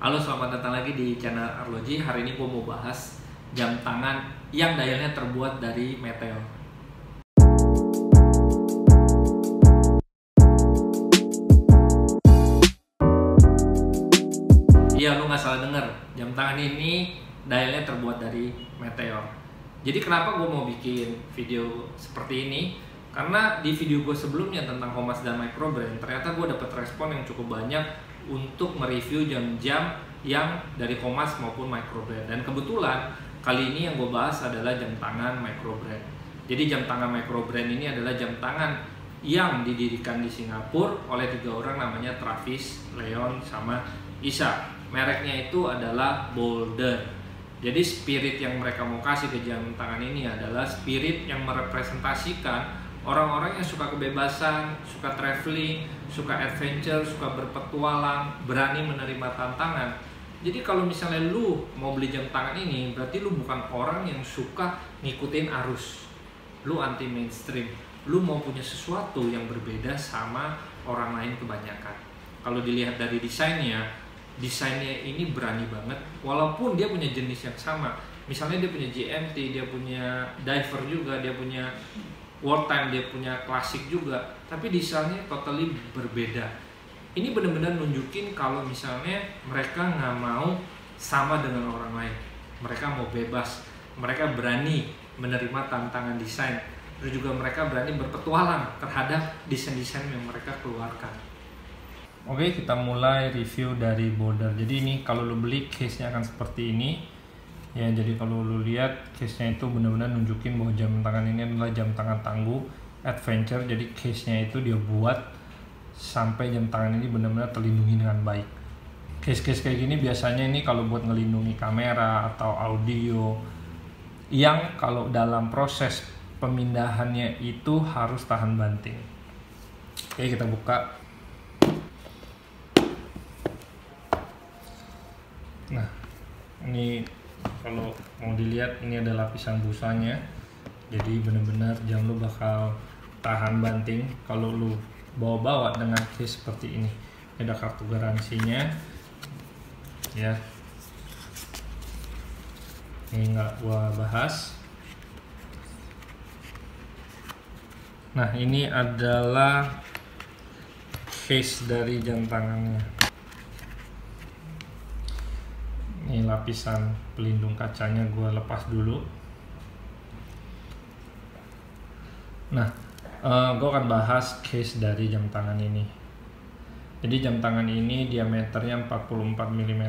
Halo, selamat datang lagi di channel Arloji. Hari ini gue mau bahas jam tangan yang dialnya terbuat dari meteor. Iya, lu nggak salah denger. Jam tangan ini dialnya terbuat dari meteor. Jadi kenapa gue mau bikin video seperti ini? Karena di video gue sebelumnya tentang Komas dan Microbrand, ternyata gue dapet respon yang cukup banyak untuk mereview jam-jam yang dari Komas maupun Microbrand. Dan kebetulan kali ini yang gue bahas adalah jam tangan Microbrand. Jadi jam tangan Microbrand ini adalah jam tangan yang didirikan di Singapura oleh 3 orang, namanya Travis, Leon, sama Isa. Mereknya itu adalah Boulder. Jadi spirit yang mereka mau kasih ke jam tangan ini adalah spirit yang merepresentasikan orang-orang yang suka kebebasan, suka traveling, suka adventure, suka berpetualang, berani menerima tantangan. Jadi kalau misalnya lu mau beli jam tangan ini, berarti lu bukan orang yang suka ngikutin arus. Lu anti mainstream. Lu mau punya sesuatu yang berbeda sama orang lain kebanyakan. Kalau dilihat dari desainnya ini berani banget. Walaupun dia punya jenis yang sama. Misalnya dia punya GMT, dia punya diver juga, dia punya wartime, dia punya klasik juga, tapi desainnya totally berbeda. Ini benar-benar nunjukin kalau misalnya mereka nggak mau sama dengan orang lain, mereka mau bebas, mereka berani menerima tantangan desain, terus juga mereka berani berpetualang terhadap desain-desain yang mereka keluarkan. Oke, kita mulai review dari Boulder. Jadi ini kalau lo beli, case-nya akan seperti ini. Ya, jadi kalau lu lihat case-nya itu benar-benar nunjukin bahwa jam tangan ini adalah jam tangan tangguh adventure. Jadi case-nya itu dia buat sampai jam tangan ini benar-benar terlindungi dengan baik. Case-case kayak gini biasanya ini kalau buat ngelindungi kamera atau audio yang kalau dalam proses pemindahannya itu harus tahan banting. Oke, kita buka. Nah, ini kalau mau dilihat, ini ada lapisan busanya, jadi benar-benar jam lu bakal tahan banting kalau lu bawa-bawa dengan case seperti ini. Ada kartu garansinya ya, ini nggak gua bahas. Nah, ini adalah case dari jam tangannya. Ini lapisan pelindung kacanya gue lepas dulu. Nah, gue akan bahas case dari jam tangan ini. Jadi jam tangan ini diameternya 44 mm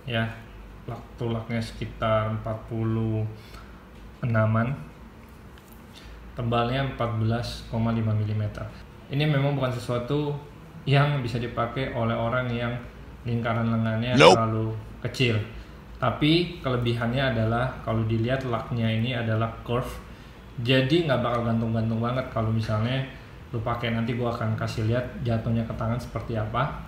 ya, tulaknya sekitar 46an, tebalnya 14,5 mm. Ini memang bukan sesuatu yang bisa dipakai oleh orang yang lingkaran lengannya terlalu kecil, tapi kelebihannya adalah kalau dilihat laknya ini adalah curve, jadi nggak bakal gantung-gantung banget. Kalau misalnya lu pakai, nanti gua akan kasih lihat jatuhnya ke tangan seperti apa.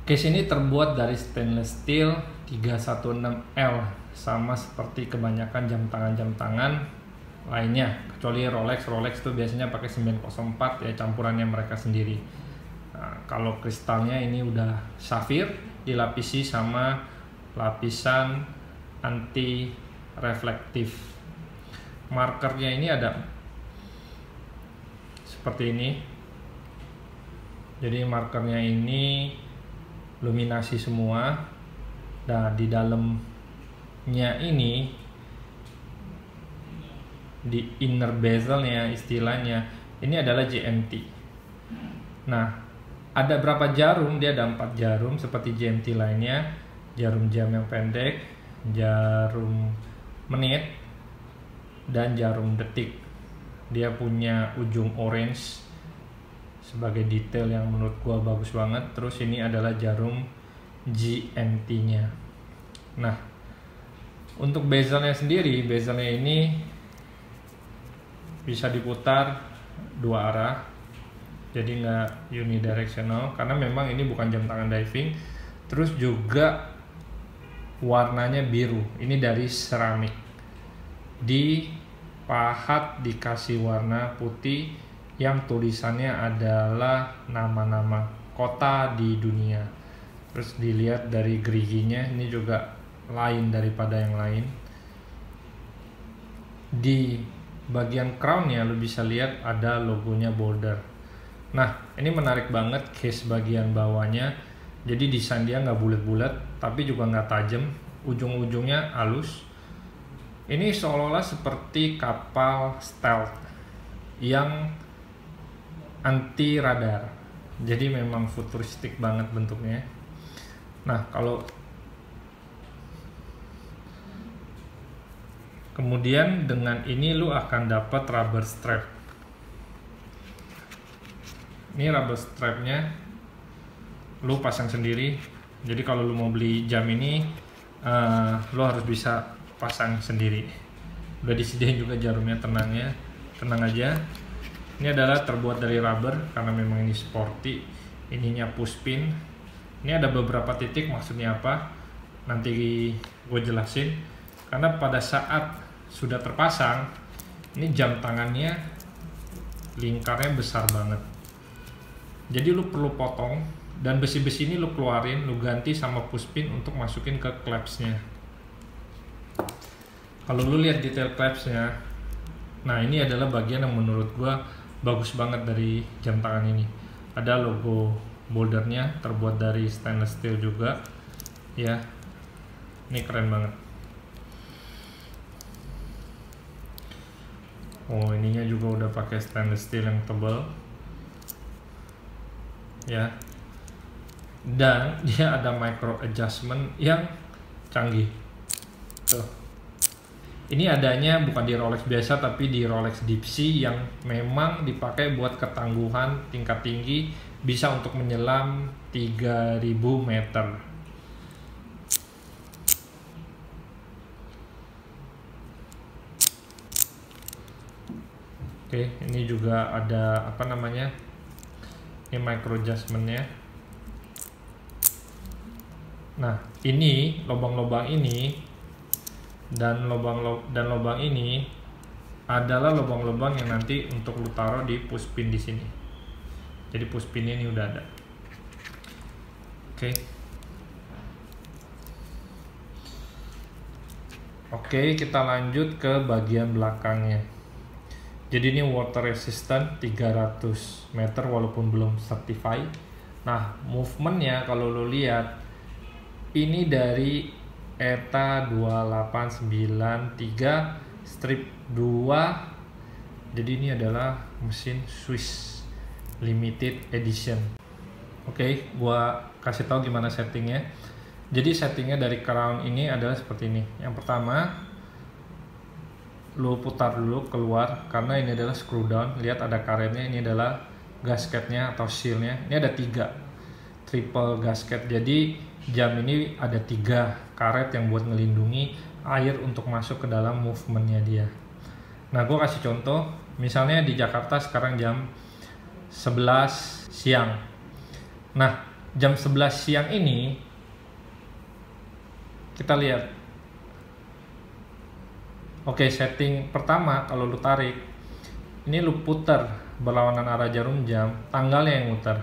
Case ini terbuat dari stainless steel 316L, sama seperti kebanyakan jam tangan lainnya, kecuali Rolex itu biasanya pakai 904 ya, campurannya mereka sendiri. Nah, kalau kristalnya ini udah safir, dilapisi sama lapisan anti reflektif. Markernya ini ada seperti ini. Jadi markernya ini luminasi semua. Nah, di dalamnya ini, di inner bezelnya istilahnya, ini adalah GMT. Nah, ada berapa jarum? Dia ada 4 jarum seperti GMT lainnya. Jarum jam yang pendek, jarum menit, dan jarum detik. Dia punya ujung orange sebagai detail yang menurut gua bagus banget. Terus ini adalah jarum GMT-nya. Nah, untuk bezelnya sendiri, bezelnya ini bisa diputar 2 arah, jadi nggak unidirectional, karena memang ini bukan jam tangan diving. Terus juga warnanya biru, ini dari seramik, dipahat dikasih warna putih yang tulisannya adalah nama-nama kota di dunia. Terus dilihat dari geriginya, ini juga lain daripada yang lain. Di bagian crownnya lo bisa lihat ada logonya Boulder. Nah, ini menarik banget case bagian bawahnya. Jadi desain dia nggak bulat-bulat, tapi juga nggak tajam. Ujung-ujungnya halus. Ini seolah-olah seperti kapal stealth yang anti radar. Jadi memang futuristik banget bentuknya. Nah, kalau kemudian dengan ini lu akan dapat rubber strap. Ini rubber strapnya lu pasang sendiri. Jadi kalau lu mau beli jam ini, lu harus bisa pasang sendiri. Udah disediain juga jarumnya, tenang aja. Ini adalah terbuat dari rubber karena memang ini sporty. Ininya push pin. Ini ada beberapa titik, maksudnya apa? Nanti gue jelasin. Karena pada saat sudah terpasang, ini jam tangannya lingkarnya besar banget. Jadi lu perlu potong, dan besi-besi ini lu keluarin, lu ganti sama push pin untuk masukin ke clamps-nya. Kalau lu lihat detail clamps-nya, nah ini adalah bagian yang menurut gua bagus banget dari jam tangan ini. Ada logo Boulder-nya, terbuat dari stainless steel juga, ya. Ini keren banget. Oh, ininya juga udah pakai stainless steel yang tebal, ya. Dan dia ada micro adjustment yang canggih. Tuh. Ini adanya bukan di Rolex biasa, tapi di Rolex Deep Sea yang memang dipakai buat ketangguhan tingkat tinggi, bisa untuk menyelam 3000 meter. Oke, ini juga ada apa namanya? Ini micro adjustmentnya. Nah, ini lubang-lubang ini dan lubang ini adalah lubang-lubang yang nanti untuk lu taruh di push pin di sini. Jadi push pin ini udah ada. Oke, kita lanjut ke bagian belakangnya. Jadi ini water resistant 300 meter walaupun belum certified. Nah, movementnya kalau lo lihat ini dari ETA 2893 strip 2. Jadi ini adalah mesin Swiss limited edition. Oke, gua kasih tahu gimana settingnya. Jadi settingnya dari crown ini adalah seperti ini. Yang pertama, lo putar dulu keluar karena ini adalah screw down. Lihat ada karetnya, ini adalah gasketnya atau sealnya. Ini ada 3 triple gasket. Jadi jam ini ada 3 karet yang buat ngelindungi air untuk masuk ke dalam movementnya dia. Nah, gue kasih contoh. Misalnya di Jakarta sekarang jam 11 siang. Nah, jam 11 siang ini kita lihat. Oke, setting pertama kalau lu tarik, ini lu putar berlawanan arah jarum jam, tanggalnya yang muter.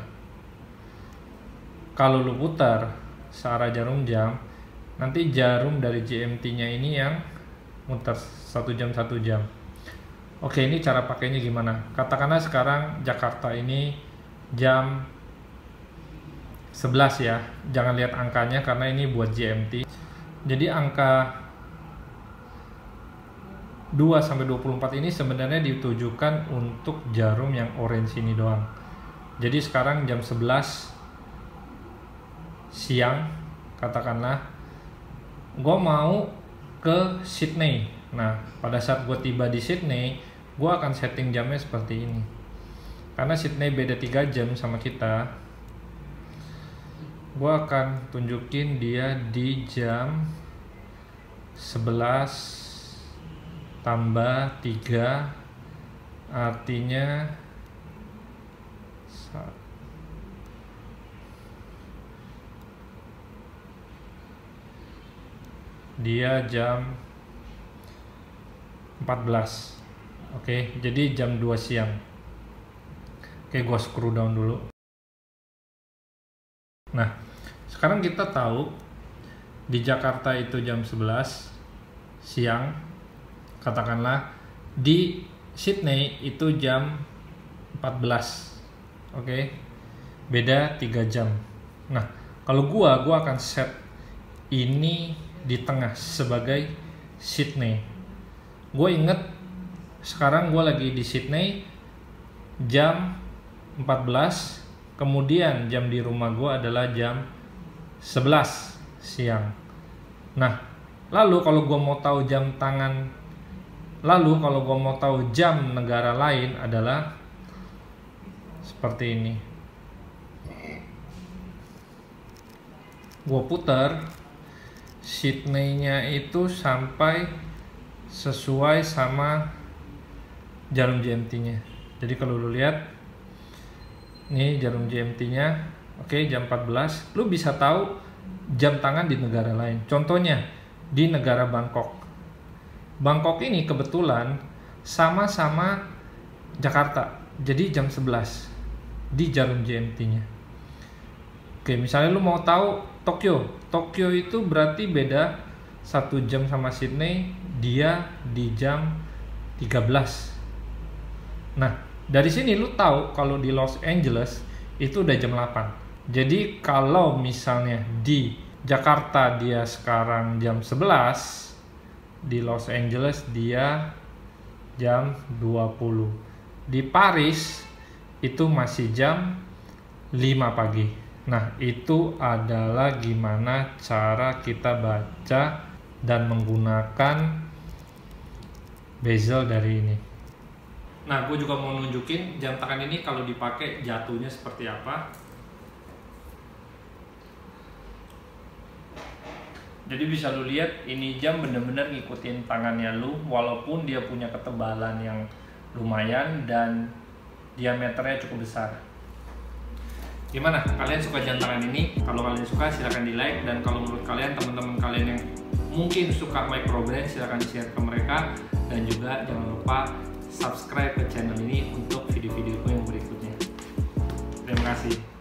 Kalau lu putar searah jarum jam, nanti jarum dari GMT-nya ini yang muter 1 jam 1 jam. Oke, ini cara pakainya gimana? Katakanlah sekarang Jakarta ini jam 11 ya. Jangan lihat angkanya karena ini buat GMT. Jadi angka 2-24 ini sebenarnya ditujukan untuk jarum yang orange ini doang. Jadi sekarang jam 11 siang, katakanlah gue mau ke Sydney. Nah, pada saat gue tiba di Sydney, gue akan setting jamnya seperti ini. Karena Sydney beda 3 jam sama kita, gue akan tunjukin dia di jam 11 tambah 3, artinya dia jam 14. Oke, jadi jam 2 siang. Oke, gua screw down dulu. Nah, sekarang kita tahu di Jakarta itu jam 11 siang, katakanlah di Sydney itu jam 14. Oke. Beda 3 jam. Nah, kalau gua akan set ini di tengah sebagai Sydney. Gue inget sekarang gue lagi di Sydney jam 14, kemudian jam di rumah gue adalah jam 11 siang. Nah, lalu kalau gue mau tahu jam negara lain adalah seperti ini. Gue putar Sydney-nya itu sampai sesuai sama jarum GMT-nya. Jadi kalau lu lihat nih jarum GMT-nya, oke, jam 14, lu bisa tahu jam tangan di negara lain. Contohnya di negara Bangkok. Bangkok ini kebetulan sama-sama Jakarta. Jadi jam 11 di jarum GMT-nya. Oke, misalnya lu mau tahu Tokyo itu berarti beda 1 jam sama Sydney, dia di jam 13. Nah, dari sini lu tahu kalau di Los Angeles itu udah jam 8. Jadi kalau misalnya di Jakarta dia sekarang jam 11, di Los Angeles dia jam 20. Di Paris itu masih jam 5 pagi. Nah, itu adalah gimana cara kita baca dan menggunakan bezel dari ini. Nah, gue juga mau nunjukin jam tangan ini kalau dipakai jatuhnya seperti apa. Jadi bisa lu lihat ini jam bener-bener ngikutin tangannya lu, walaupun dia punya ketebalan yang lumayan dan diameternya cukup besar. Gimana? Kalian suka jam tangan ini? Kalau kalian suka silahkan di like, dan kalau menurut kalian teman-teman kalian yang mungkin suka micro brand silahkan di share ke mereka, dan juga jangan lupa subscribe ke channel ini untuk video-videoku yang berikutnya. Terima kasih.